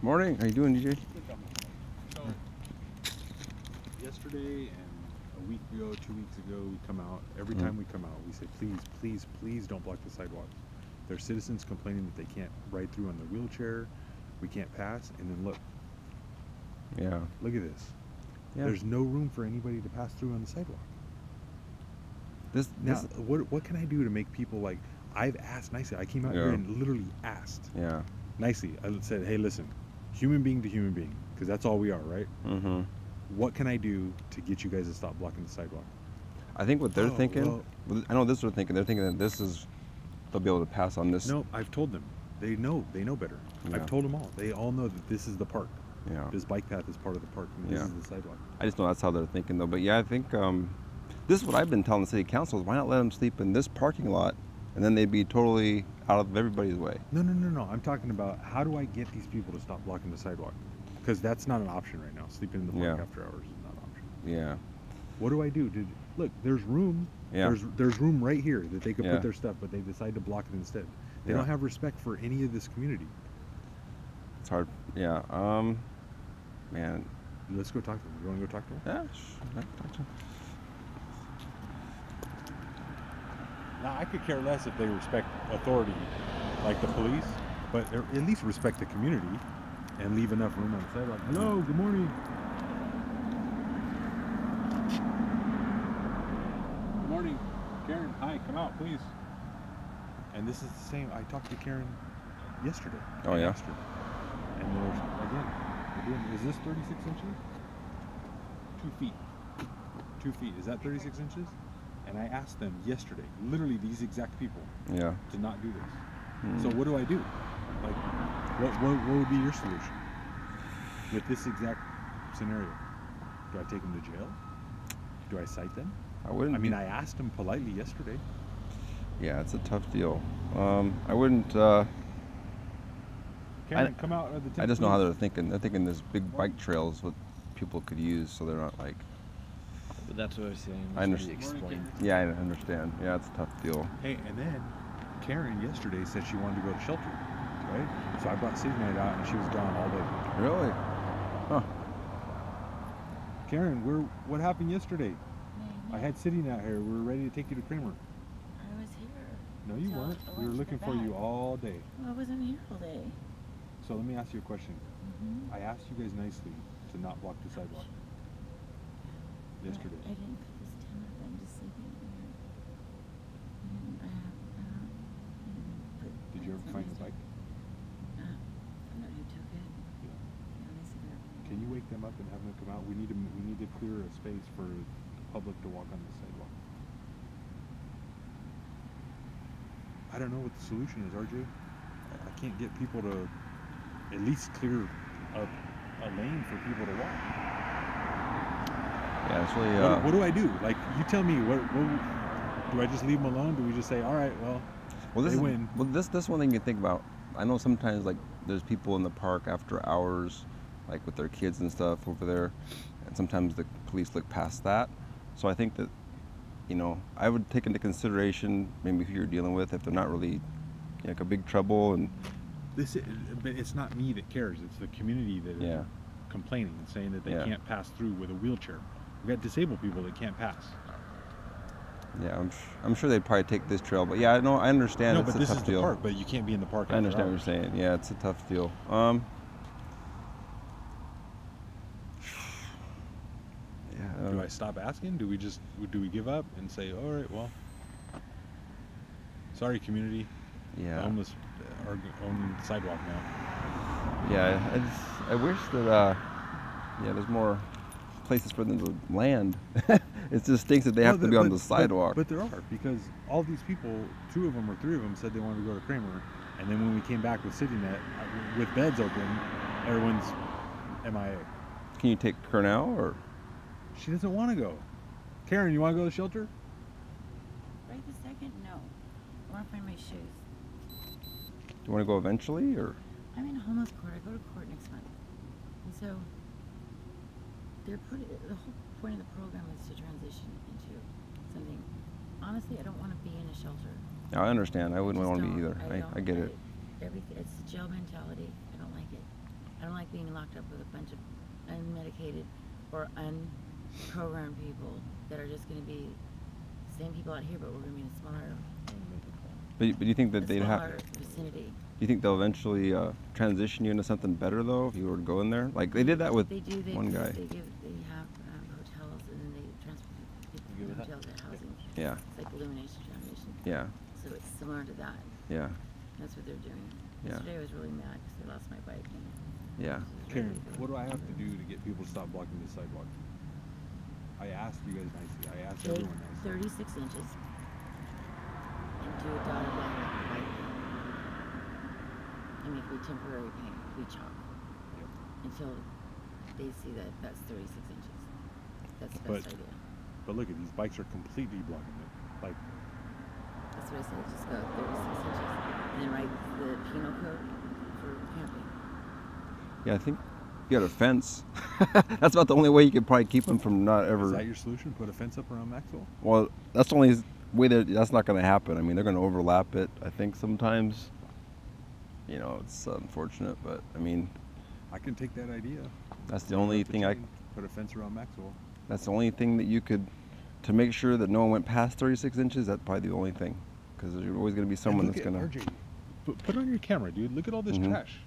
Morning. How you doing, DJ? So, yesterday and a week ago, 2 weeks ago, we come out. Every time we come out, we say, please, please, please don't block the sidewalk. There's citizens complaining that they can't ride through on their wheelchair. We can't pass. And then look. Yeah. Look at this. Yeah. There's no room for anybody to pass through on the sidewalk. Now, what can I do to make people like? I've asked nicely. I came out here and literally asked. Yeah. Nicely. I said, hey, listen, human being to human being, because that's all we are, right? Mm-hmm. What can I do to get you guys to stop blocking the sidewalk? I think what they're thinking, I know this is what they're thinking. They're thinking that this is, they'll be able to pass on this. No, I've told them. They know better. Yeah. I've told them all. They all know that this is the park. Yeah. This bike path is part of the park, and this is the sidewalk. I just know that's how they're thinking, though. But yeah, I think this is what I've been telling the city council is why not let them sleep in this parking lot, and then they'd be totally out of everybody's way. No. I'm talking about how do I get these people to stop blocking the sidewalk? Because that's not an option right now. Sleeping in the park after hours is not an option. Yeah. What do I do? Look, there's room. Yeah. There's room right here that they could put their stuff, but they decide to block it instead. They Yeah. don't have respect for any of this community. It's hard. Yeah. Man. Let's go talk to them. You want to go talk to them? Yeah. Now, I could care less if they respect authority, like the police, but at least respect the community and leave enough room on the sidewalk. Hello, good morning. Good morning. Karen, hi, come out, please. And this is the same. I talked to Karen yesterday. Oh, yeah? And there's, again, is this 36 inches? 2 feet. 2 feet. Is that 36 inches? And I asked them yesterday, literally these exact people, to not do this. So what do I do? Like, what would be your solution with this exact scenario? Do I take them to jail? Do I cite them? I wouldn't. I mean, I asked them politely yesterday. Yeah, it's a tough deal. I wouldn't. Karen, come out of the tent, I just know how they're thinking. They're thinking there's big bike trails what people could use, so they're not like. But that's what I was saying. I understand. Yeah, I understand. Yeah, it's a tough deal. Hey, and then Karen yesterday said she wanted to go to shelter, right? So I brought City Night out, and she was gone all day. Really? Huh. Karen, what happened yesterday? I had City Night here. We were ready to take you to Kramer. I was here. No, you weren't. We were looking for you all day. Well, I wasn't here all day. So let me ask you a question. I asked you guys nicely to not block the sidewalk yesterday. I didn't put this tent up. I'm just sleeping in here. Did you ever find the bike? Found out who took it. Yeah. They said they're Can you wake them up and have them come out? We need to clear a space for the public to walk on the sidewalk. I don't know what the solution is, RJ. I can't get people to at least clear a lane for people to walk. Yeah, it's really. What do I do? Like, you tell me. What do I just leave them alone? Do we just say, all right, well, this they win? Well, this one thing you think about. I know sometimes like there's people in the park after hours, like with their kids and stuff over there, and sometimes the police look past that. So I think that, I would take into consideration maybe who you're dealing with if they're not really like a big trouble and. But it's not me that cares. It's the community that is complaining and saying that they can't pass through with a wheelchair. We've got disabled people that can't pass. Yeah, I'm sure they'd probably take this trail, but yeah, no, I understand. No, it's but a this tough is deal. the park. But you can't be in the park. I understand what you're saying. Yeah, it's a tough deal. Do I stop asking? Do we give up and say, all right, well, sorry, community. Yeah. The homeless are on the sidewalk now. Yeah, I wish that there's more places for them to land. It just stinks that they have to be on the sidewalk. But there are, because all these people, 2 of them or 3 of them, said they wanted to go to Kramer, and then when we came back with CityNet, with beds open, everyone's MIA. Can you take her now, or? She doesn't want to go. Karen, you want to go to the shelter? right this second? No. I want to find my shoes. Do you want to go eventually, or? I'm in homeless court. I go to court next month. And so the whole point of the program is to transition into something. Honestly, I don't want to be in a shelter. I understand. I wouldn't Just want to be don't. either. don't. I get it. Everything. It's the jail mentality. I don't like it. I don't like being locked up with a bunch of unmedicated or unprogrammed people that are just going to be the same people out here, but we're going to be in a smaller, But do you think that they'd have? smaller vicinity. Do you think they'll eventually transition you into something better though if you were to go in there? Like they did that with They do. one guy. They have hotels, and then they transfer people You good from with that? hotels to housing. Yeah. It's like illumination, generation. Yeah. So it's similar to that. Yeah. That's what they're doing. Yeah. Yesterday I was really mad because I lost my bike. And Yeah. Karen, what do I have to do to get people to stop blocking the sidewalk? I asked you guys nicely. I asked Take everyone nicely. 36 inches and do a dotted line like the bike lane. And make it temporary paint, we chalk. Yep. Until they see that that's 36 inches. That's the But- best idea. But look at these bikes are completely blocking it. Like, That's what I said, just go 36 inches. And then write the penal code for camping. Yeah. I think you got a fence. That's about the only way you could probably keep them from not ever. is that your solution? Put a fence up around Maxwell? Well, that's the only way that's not going to happen. I mean, they're going to overlap it. I think sometimes. You know, it's unfortunate, but I mean, I can take that idea. that's the only Up the thing chain, put a fence around Maxwell. That's the only thing that you could, to make sure that no one went past 36 inches. That's probably the only thing, because there's always going to be someone And that's look going at to. RJ. Put on your camera, dude. Look at all this Mhm. trash.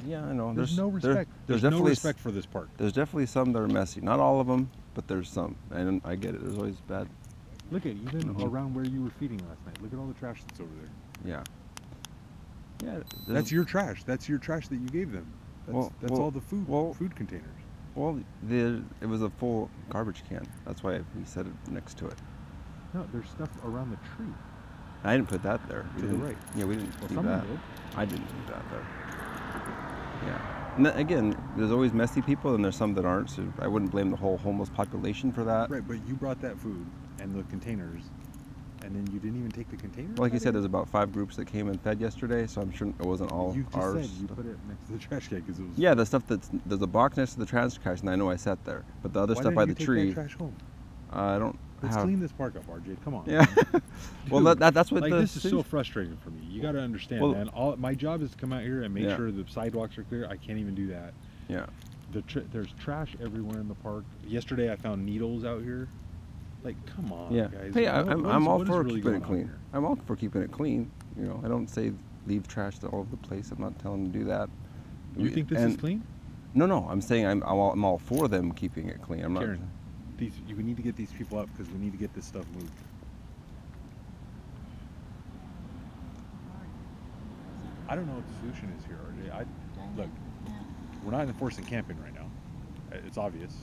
Yeah, I know. There's no there- respect. there's There's no definitely respect for this park. There's definitely some that are messy. Not all of them, but there's some. And I get it. There's always bad. Look at even Mhm. around where you were feeding last night. Look at all the trash that's over there. Yeah. Yeah. That's your trash. That's your trash that you gave them. That's all the food containers. Well, it was a full garbage can. That's why we set it next to it. No, there's stuff around the tree. I didn't put that there. We To the didn't- right. Yeah, we didn't Well, do someone that. did. I didn't do that there. Yeah. And then, again, there's always messy people, and there's some that aren't. So I wouldn't blame the whole homeless population for that. Right, but you brought that food and the containers, and then you didn't even take the containers. Like you out said, of there's it? about 5 groups that came and fed yesterday, so I'm sure it wasn't all You just ours. said you put it next to the trash can because it was. Yeah, the stuff there's a box next to the trash can, and I know I sat there. But the other Why stuff by the didn't you tree, take that trash home? I don't Let's have. clean this park up, RJ. Come on. Yeah. Well, Dude, that's what like the this is so city- frustrating for me. You got to understand, Well- man. All my job is to come out here and make Yeah. sure the sidewalks are clear. I can't even do that. Yeah. There's trash everywhere in the park. Yesterday I found needles out here. Like, come on, Yeah. guys. Hey, What- I'm what I'm is- all what is for really keeping going it on clean. here? I'm all for keeping it clean. You know, I don't say leave trash all over the place. I'm not telling them to do that. You think this is And- clean? No, no. I'm saying I'm all for them keeping it clean. I'm not. Karen, we need to get these people up because we need to get this stuff moved. I don't know what the solution is here, RJ. Look, we're not enforcing camping right now. It's obvious.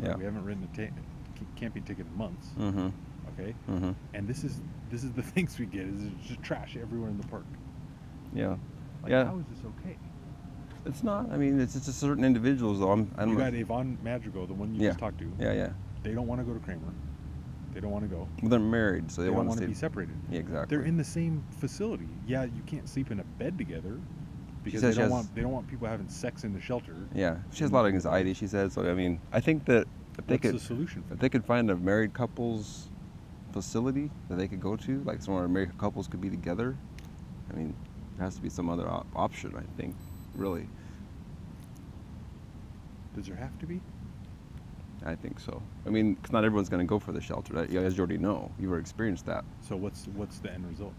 Yeah. We haven't written a camping ticket in months. Mm-hmm. Okay. Mm-hmm. And this is the things we get is just trash everywhere in the park. Yeah. Like, Yeah. how is this okay? It's not. I mean, it's just certain individuals though. I You don't. got Yvonne Madrigal, the one you Yeah. just talked to. Yeah, yeah. They don't want to go to Kramer. They don't want to go. Well, they're married, so They they, don't want want to to be stay. separated. Yeah, exactly. They're in the same facility. Yeah, you can't sleep in a bed together because says they she don't has- want people having sex in the shelter. Yeah, she has a lot of anxiety. She said. So I mean, I think that if they What's could, the solution for if that? they could find a married couples facility that they could go to, like somewhere married couples could be together. I mean, there has to be some other option. I think, really. Does there have to be? I think so. I mean, because not everyone's going to go for the shelter. That, as you already know, you've already experienced that. So what's the end result?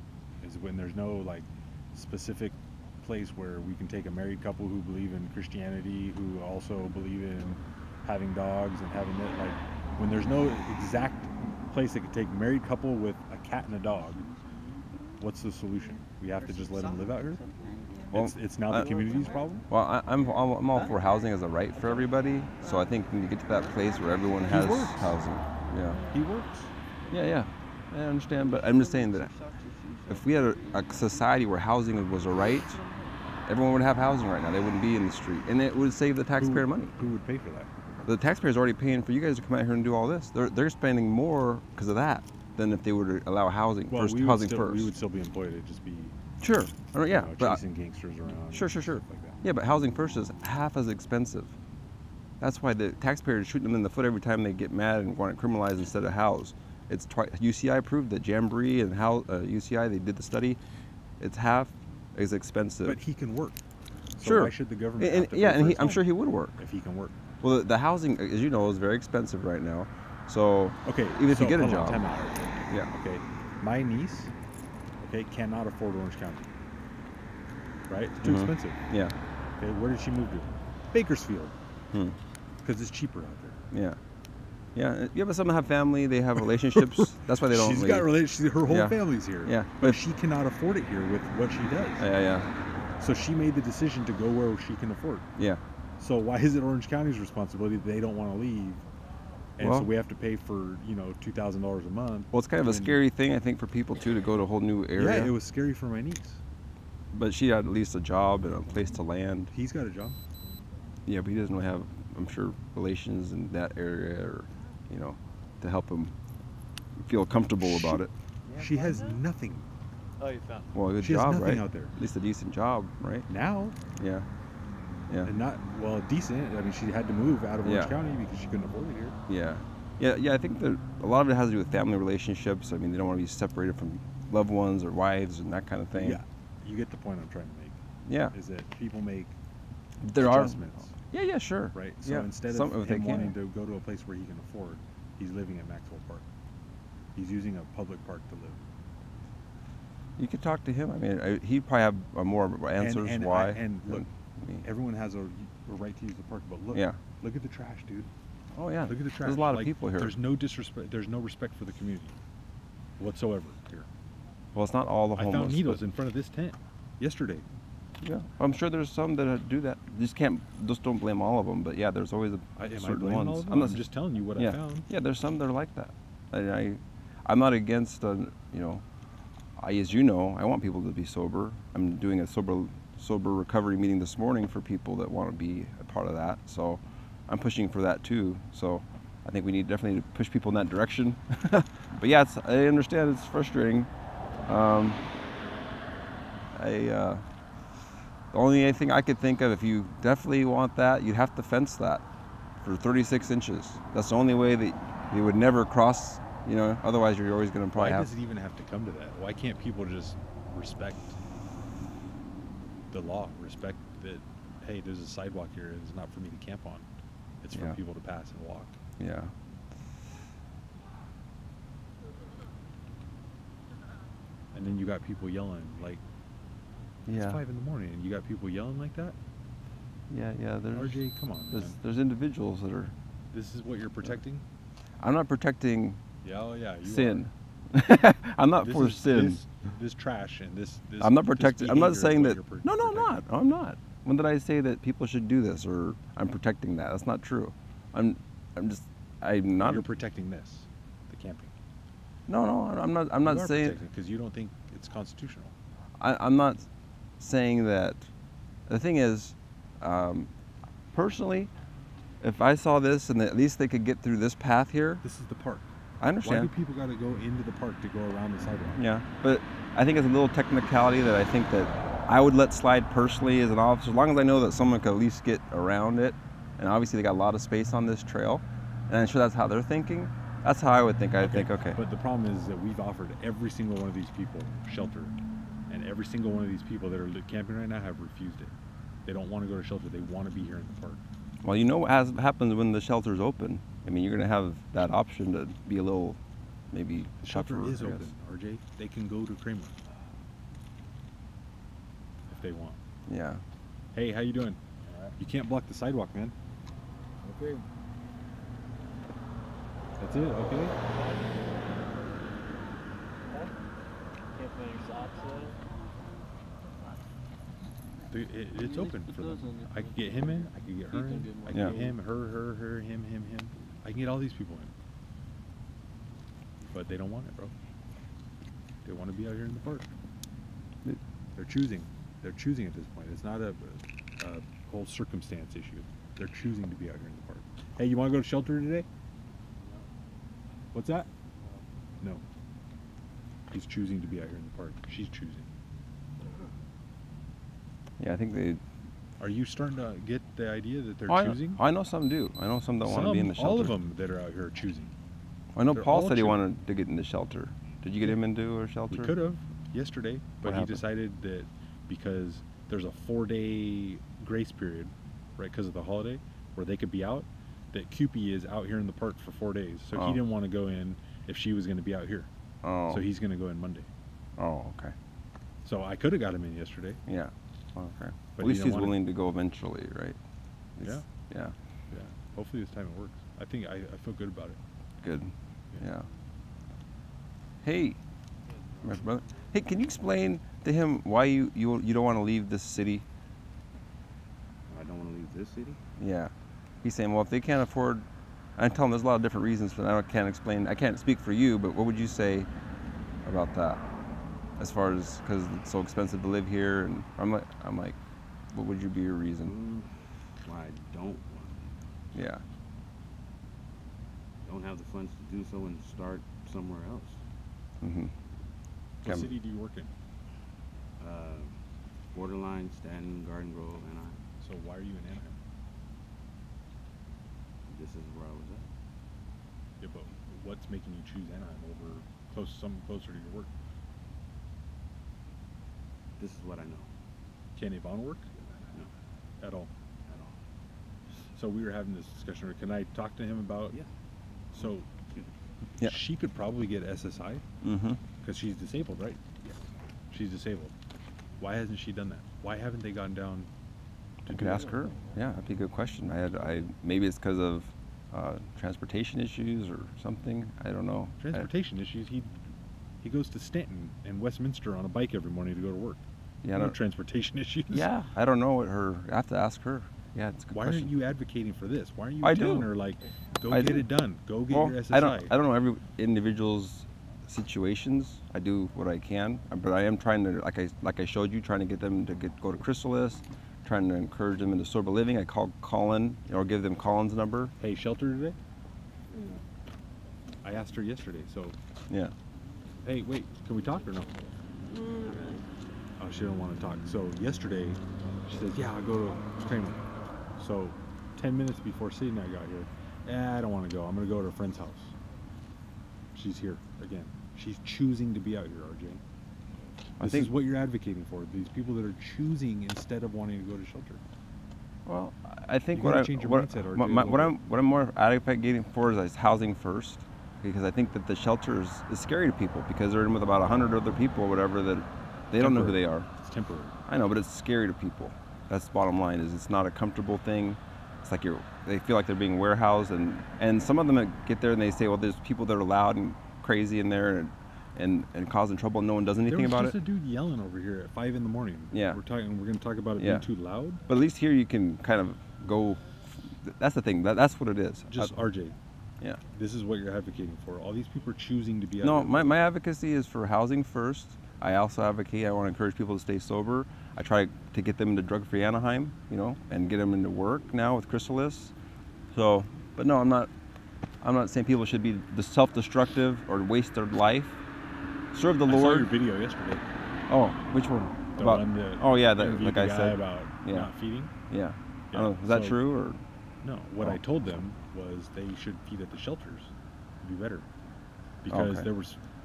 Is when there's no like specific place where we can take a married couple who believe in Christianity, who also believe in having dogs and having it, like when there's no exact place that could take a married couple with a cat and a dog, what's the solution? We have to just let them live out here? Well, It's now the community's problem? Well, I'm all for housing as a right for everybody. So I think when you get to that place where everyone has works. housing, yeah, He works. yeah, I understand. But I'm just saying that if we had a society where housing was a right, everyone would have housing right now. They wouldn't be in the street, and it would save the taxpayer money. Who would pay for that? The taxpayer's already paying for you guys to come out here and do all this. They're spending more because of that than if they were to allow housing Well, first. we would Housing still, first. we would still be employed. It'd just be Sure. Yeah, you know, but chasing gangsters around. Sure. and stuff like that. Yeah, but housing first is half as expensive. That's why the taxpayer is shooting them in the foot every time they get mad and want it criminalized instead of housed. It's twice. UCI proved that Jamboree and how UCI they did the study. It's half as expensive. But he can work. So Sure. why should the government? And, have to yeah, pay and for his I'm home sure he would work. if he can work. Well, the housing, as you know, is very expensive right now. So Okay. even if you so get a hold on, job, time out. yeah, Okay. My niece, okay, cannot afford Orange County. Right? It's too Mhm. expensive. yeah, Okay. Where did she move to? Bakersfield. Hmm. Because it's cheaper out there. yeah, yeah. Yeah, but some have family, they have relationships. That's why they don't. She's leave. got relationships. Her whole Yeah. family's here. Yeah, But she cannot afford it here with what she does. yeah, So she made the decision to go where she can afford. yeah. So why is it Orange County's responsibility that they don't want to leave? And Well- so we have to pay for, $2,000 a month. Well, it's kind of a when- scary thing, I think, for people too to go to a whole new area. Yeah, it was scary for my niece. But she had at least a job and a place to land. He's got a job. Yeah, but he doesn't really have, I'm sure, relations in that area or, to help him feel comfortable about it. She has nothing Oh, you found. Well, a good She has job, nothing right? out there. At least a decent job, right? now, Yeah. Yeah. and not decent. I mean, she had to move out of Orange Yeah. County because she couldn't afford it here. Yeah. I think that a lot of it has to do with family relationships. I mean, they don't want to be separated from loved ones or wives and that kind of thing. Yeah, you get the point I'm trying to make. Yeah. Is that people make There are. adjustments, Yeah, sure. right? So Yeah. instead Some of they him can. wanting to go to a place where he can afford, he's living at Maxwell Park. He's using a public park to live. You could talk to him. I mean, he'd probably have more answers why. And look, than me. everyone has a right to use the park, but look, Yeah. look at the trash, dude. Oh yeah. Look at the trash. There's a lot of Like, people here. There's no disrespect. There's no respect for the community whatsoever here. Well, it's not all the I homeless. found needles in front of this tent yesterday. but, yeah, I'm sure there's some that do that. You just don't blame all of them. But yeah, there's always Am I certain blaming ones. all of them? I'm not I'm just telling you what yeah. I found. Yeah, there's some that are like that. I'm not against, as you know, I want people to be sober. I'm doing a sober recovery meeting this morning for people that want to be a part of that. So I'm pushing for that too. So I think we need definitely to push people in that direction. But yeah, I understand it's frustrating. The only thing I could think of, if you definitely want that, you'd have to fence that for 36 inches. That's the only way that you would never cross. Otherwise you're always going to probably Why have. does it even have to come to that? Why can't people just respect the law? Respect that, hey, there's a sidewalk here and it's not for me to camp on. It's for Yeah. people to pass and walk. Yeah. And then you got people yelling like Yeah. it's 5 in the morning and you got people yelling like that? Yeah. There's RJ, come on, man. there's individuals that are. This is what you're protecting? I'm not protecting Yeah, oh yeah, you sin. are. I'm not This for is- sin. This trash and this I'm not this protecting. I'm not behavior is saying what that. you're No, I'm protecting. not. I'm not. When did I say that people should do this or I'm protecting that? That's not true. I'm not. You're protecting this, the camping. No, I'm not. I'm not saying. because you don't think it's constitutional. I'm not saying that. The thing is, personally, if I saw this and at least they could get through this path here, This is the park. I Why understand. do people got to go into the park to go around the sidewalk? Yeah, but I think it's a little technicality that I think that I would let slide personally as an officer, as long as I know that someone could at least get around it. And obviously they got a lot of space on this trail, and I'm sure that's how they're thinking. That's how I would think. I think, okay. But the problem is that we've offered every single one of these people shelter, and every single one of these people that are camping right now have refused it. They don't want to go to shelter. They want to be here in the park. Well, you know what happens when the shelter's open. I mean, you're going to have that option to be a little, maybe The shelter tougher, is I guess. open, RJ. They can go to Kramer if they want. Yeah. Hey, how you doing? You can't block the sidewalk, man. Okay. That's it. Okay. Can't put any socks It's open for them. I could get him in. I could get her in. I can Yeah. get him, her, him. I can get all these people in. But they don't want it, bro. They want to be out here in the park. They're choosing. They're choosing at this point. It's not a whole circumstance issue. They're choosing to be out here in the park. Hey, you want to go to shelter today? What's that? No. He's choosing to be out here in the park. She's choosing. Yeah, I think they. Are you starting to get the idea that they're Oh, choosing? I know some do. I know some that want to be in the shelter. All of them that are out here are choosing. I know They're Paul all said he children. wanted to get into shelter. Did you get him into a shelter? We could have yesterday, but What he happened? decided that because there's a 4-day grace period, right, because of the holiday, where they could be out, that Cupie is out here in the park for 4 days. So Oh. he didn't want to go in if she was going to be out here. Oh. So he's going to go in Monday. Oh, okay. So I could have got him in yesterday. Yeah. Okay. But At he least didn't he's want it. willing to go eventually, right? Yeah. Yeah. Yeah. Hopefully this time it works. I think I feel good about it. Good. Yeah. Yeah. Hey, my brother. Hey, can you explain to him why you don't want to leave this city? I don't want to leave this city. Yeah. He's saying, well, if they can't afford, I tell him there's a lot of different reasons, but I can't explain. I can't speak for you, but what would you say about that? As far as because it's so expensive to live here, and I'm like, what would be your reason? Why I don't want to leave. Yeah. Don't have the funds to do so and start somewhere else. Mm-hmm. What city do you work in? Borderline, Stanton, Garden Grove, Anaheim. So why are you in Anaheim? This is where I was at. Yeah, but what's making you choose Anaheim over something closer to your work? This is what I know. Can Yvonne work? No, At all. at all. So we were having this discussion. Can I talk to him about? Yeah. So Yeah. she could probably get SSI Mm-hmm. because she's disabled, right? Yeah. She's disabled. Why hasn't she done that? Why haven't they gone down I to could do ask that? her. Yeah, that'd be a good question. Maybe it's because of transportation issues or something. I don't know. Transportation issues. He goes to Stanton and Westminster on a bike every morning to go to work. Yeah, I No don't, transportation issues. yeah, I don't know what her. I have to ask her. Yeah, it's a good Why question. aren't you advocating for this? Why aren't you I telling do. her like, go I get do. it done, go get Well, your SSI? I don't know every individual's situations. I do what I can, but I am trying to, like I showed you, trying to get them to go to Chrysalis, trying to encourage them into sober living. I called Colin, or give them Colin's number. Hey, shelter today? I asked her yesterday. So, Yeah. hey, wait, can we talk or no? Oh, she don't want to talk. So yesterday, she says, yeah, I'll go to Kramer. So 10 minutes before Sid and I got here, I don't want to go. I'm going to go to a friend's house. She's here again. She's choosing to be out here, RJ. I This think- is what you're advocating for. These people that are choosing instead of wanting to go to shelter. Well, I think You what gotta change your mindset, RJ, a little what I'm more advocating for is housing first, because I think that the shelter is scary to people because they're in with about 100 other people or whatever that they don't know who they are. It's temporary. I know, but it's scary to people. That's the bottom line. Is it's not a comfortable thing. It's like they feel like they're being warehoused, and some of them get there and they say, well, there's people that are loud and crazy in there and causing trouble, and no one does anything There was about just it. a dude yelling over here at 5 in the morning. Yeah. We're going to talk about it Yeah. being too loud. But at least here you can kind of go. That's the thing. That's what it is. Just RJ. Yeah. This is what you're advocating for. All these people are choosing to be out No, here. my advocacy is for housing first. I also advocate. I want to encourage people to stay sober. I try to get them into drug-free Anaheim, and get them into work now with Chrysalis. So, but no, I'm not saying people should be self-destructive or waste their life. Serve the I saw your Lord. video yesterday. Oh, which one? The one that oh yeah, you that, interviewed like the I guy said. about Yeah. not feeding. Yeah. I Yeah, don't know, is that so- true or? No, what Oh. I told them was they should feed at the shelters. It'd be better. Because Okay.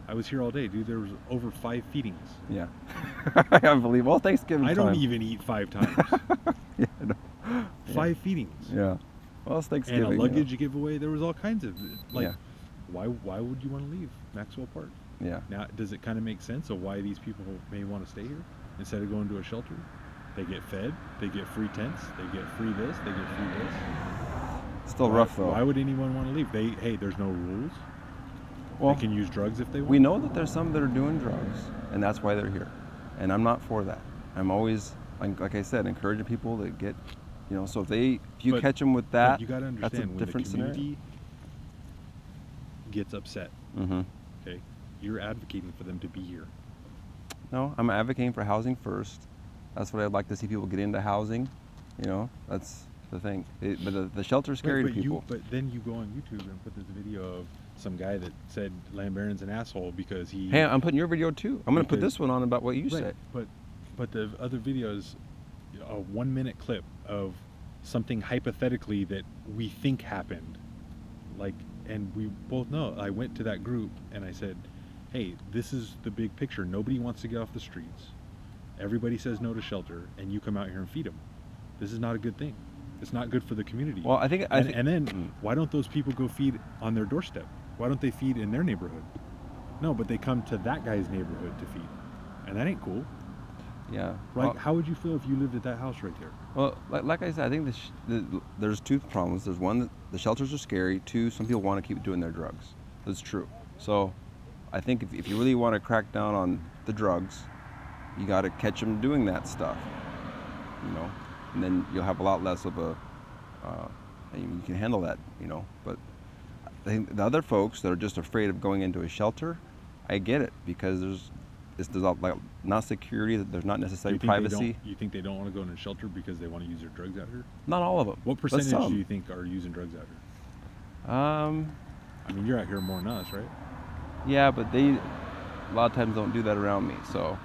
I was here all day, dude. There was over 5 feedings. Yeah. I can't believe. Well, Thanksgiving I don't time. even eat 5 times. Yeah, I know. 5 feedings. Yeah. Well, it's Thanksgiving. And a you know. luggage giveaway. There was all kinds of Yeah. Why would you want to leave Maxwell Park? Yeah. Now, does it kind of make sense of why these people may want to stay here instead of going to a shelter? They get fed, they get free tents, they get free this, they get free this. Still Why- rough though. Why would anyone want to leave? There's no rules. Well, They can use drugs if they want. we know that there's some that are doing drugs, and that's why they're here. And I'm not for that. I'm always, like I said, encouraging people to get, So if you But- catch them with But that, you got to that's a understand when the different scenario. community gets upset. Mm-hmm. Okay, you're advocating for them to be here. No, I'm advocating for housing first. That's what I'd like to see people get into housing. That's the thing. But the shelter's scary Right, to people. but then you go on YouTube and put this video of some guy that said Lambaren's an asshole because he. Hey, I'm putting your video too. I'm going to put Because- this one on about what you Right, said. But the other video is a 1-minute clip of something hypothetically that we think happened. Like, and we both know. I went to that group and I said, hey, this is the big picture. Nobody wants to get off the streets. Everybody says no to shelter, and you come out here and feed them. This is not a good thing. It's not good for the community. Well, I think, and then why don't those people go feed on their doorstep? Why don't they feed in their neighborhood? No, but they come to that guy's neighborhood to feed, and that ain't cool. yeah. Right? Well, How would you feel if you lived at that house right there? well, like I said, I think there's two problems. There's one, that the shelters are scary. Two, some people want to keep doing their drugs. That's true. So I think if you really want to crack down on the drugs, you got to catch them doing that stuff, you know, and then you'll have a lot less of a, and you can handle that, you know. But I think the other folks that are just afraid of going into a shelter, I get it, because there's like not security, there's not necessarily privacy. You think they don't want to go in a shelter because they want to use their drugs out here? Not all of them. What but percentage some. do you think are using drugs out here? I I mean, you're out here more than us, right? Yeah, but they a lot of times don't do that around me, so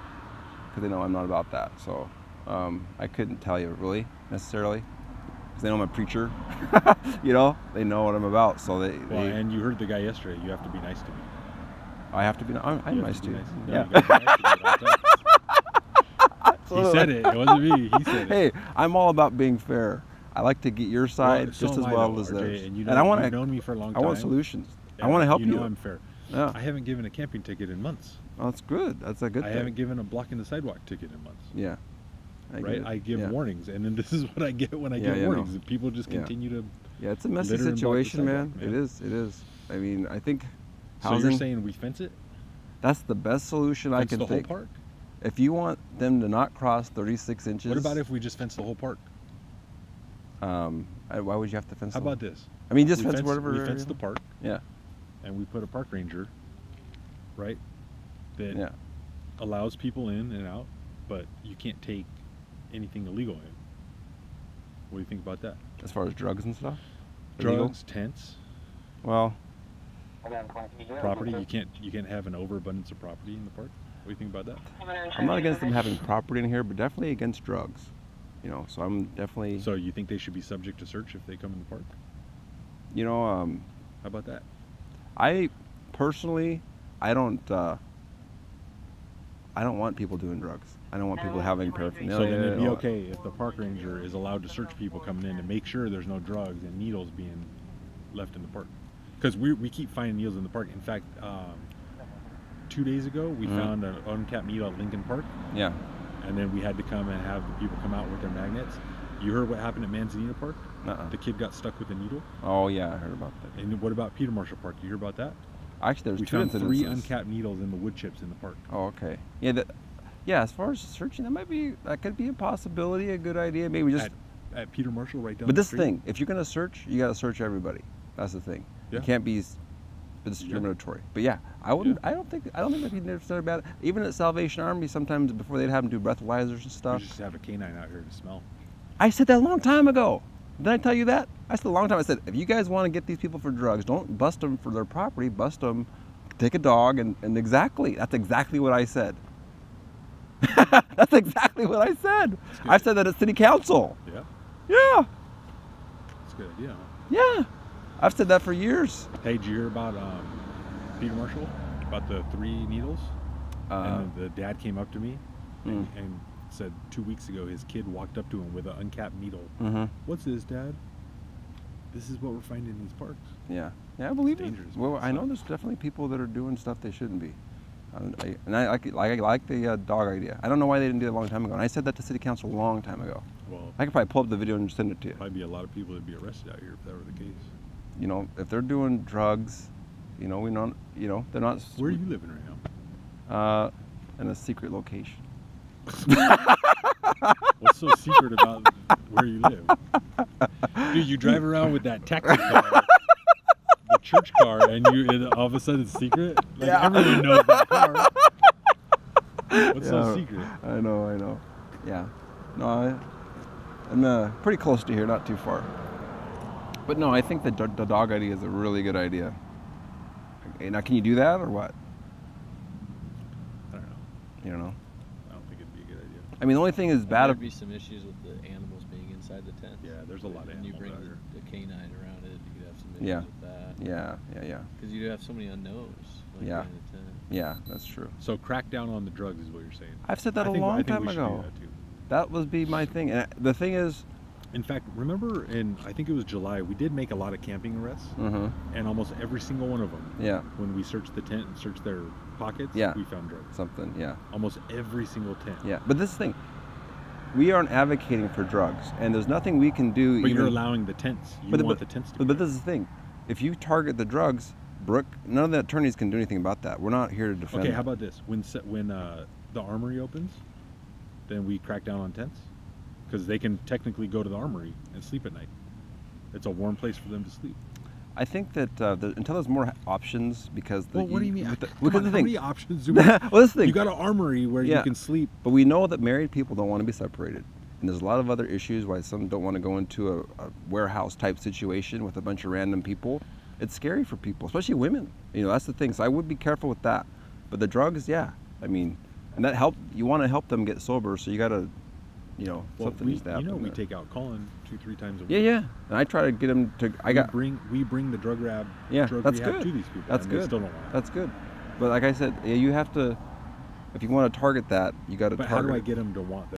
because they know I'm not about that. So I couldn't tell you really necessarily, because they know I'm a preacher. You know, they know what I'm about, so they. Well, and you heard the guy yesterday. You have to be nice to me. I have to be. I'm nice to you. No, Yeah. you gotta be nice to me at all times. He said it. It wasn't me. He said it. Hey, I'm all about being fair. I like to get your side so just as am I, well though, as RJ, theirs. And, I want you've to. known me for a long I time. want solutions. I Yeah, want to help you. You know I'm fair. Yeah. I haven't given a camping ticket in months. Oh, that's good. That's a good I thing. haven't given a blocking the sidewalk ticket in months. Yeah. Right? I give warnings, and then this is what I get when I Yeah, give yeah, warnings. no. People just Yeah. continue to. Yeah, it's a messy litter and block the situation, man. sidewalk, man. It is. It is. I mean, I think So housing. you're saying we fence it? That's the best solution I Fence can the whole think. park? If you want them to not cross 36 inches. What about if we just fence the whole park? Why would you have to fence? How the whole- about this? I mean, just we fence whatever. We area. fence the park, Yeah. and we put a park ranger, right? That Yeah. allows people in and out, but you can't take anything illegal in. What do you think about that? As far as drugs and stuff. Illegal? Drugs, tents, Well, property. You can't have an overabundance of property in the park. What do you think about that? I'm not against them having property in here, but definitely against drugs. You know, so I'm definitely. So you think they should be subject to search if they come in the park? You know, How about that? I personally, I don't want people doing drugs. I don't want people having paraphernalia. So then it'd be or- okay if the park ranger is allowed to search people coming in to make sure there's no drugs and needles being left in the park. Because we keep finding needles in the park. In fact, 2 days ago we found an uncapped needle at Lincoln Park, Yeah. and then we had to come and have the people come out with their magnets. You heard what happened at Manzanita Park? Uh-uh. The kid got stuck with a needle. Oh yeah, I heard about that. And what about Peter Marshall Park? You hear about that? Actually, there's We two found 3 incidences. uncapped needles in the wood chips in the park. Oh, okay. Yeah, yeah. As far as searching, that could be a possibility, a good idea. Maybe just. At Peter Marshall, right down But the this street. thing, if you're gonna search, you gotta search everybody. That's the thing. Yeah. You can't be discriminatory. But yeah, I wouldn't. I don't think that'd be necessarily bad. Even at Salvation Army, sometimes before they'd have them do breathalyzers and We stuff. just have a canine out here to smell. I said that a long time ago. Did I tell you that? I said a long time. I said, if you guys want to get these people for drugs, don't bust them for their property. Bust them, take a dog, and that's exactly what I said. That's exactly what I said. I said that at city council. Yeah, Yeah, that's a good idea. Huh? yeah. I've said that for years. Hey, did you hear about Peter Marshall? About the 3 needles? And the dad came up to me and said 2 weeks ago his kid walked up to him with an uncapped needle. Mm-hmm. What's this, Dad? This is what we're finding in these parks. Yeah, I believe it. dangerous, Well, man. I know there's definitely people that are doing stuff they shouldn't be. I like the dog idea. I don't know why they didn't do it a long time ago. And I said that to city council a long time ago. Well, I could probably pull up the video and send it to you. probably be a lot of people that'd be arrested out here if that were the case. You know, if they're doing drugs, you know, they're not. Where are you living right now? In a secret location. What's so secret about where you live? Dude, you drive around with that taxi car, the church car, and all of a sudden it's secret? Like, Yeah. everyone knows that car. What's so Yeah, secret? I know. Yeah. No, I'm pretty close to here, not too far. But no, I think the dog idea is a really good idea. Okay, now, can you do that or what? I don't know. You don't know. I don't think it'd be a good idea. I mean, the only thing is bad. There'd be some issues with the animals being inside the tent. Yeah, there's a lot of And you animals bring out here. the canine around it, you could have some issues Yeah. with that. Yeah. Because you have so many unknowns. Like Yeah. in the tent. Yeah, that's true. So crack down on the drugs is what you're saying. I've said that I a think- I long think time we should do ago. that too. That would be my thing. And the thing is, In fact, remember I think it was July, we did make a lot of camping arrests, and almost every single one of them, yeah, when we searched the tent and searched their pockets, Yeah. we found drugs. something, yeah. Almost every single tent. Yeah, but this is the thing. We aren't advocating for drugs, and there's nothing we can do. But even, you're allowing the tents. You want the tents to be But there. this is the thing. If you target the drugs, Brooke, none of the attorneys can do anything about that. We're not here to defend. Okay, them. how about this? When the armory opens, then we crack down on tents, because they can technically go to the armory and sleep at night. It's a warm place for them to sleep. I think that until there's more options, because Well, what do you mean? with the, Come because on, the how thing. many options do we? Well, this thing. You got an armory where you Yeah. can sleep. But we know that married people don't want to be separated. And there's a lot of other issues why some don't want to go into a warehouse type situation with a bunch of random people. It's scary for people, especially women. That's the thing. So I would be careful with that. But the drugs, yeah. I mean, and that help. You want to help them get sober, so you got to, Well, something we, needs to happen. we there. take out Colin 2-3 times a week. Yeah. And I try to get them to. We bring the drug Yeah, rehab that's to good. these people. That's and good. They still don't want it. That's good. But like I said, you have to. If you want to target that, you got to But how target. do I it. get them to want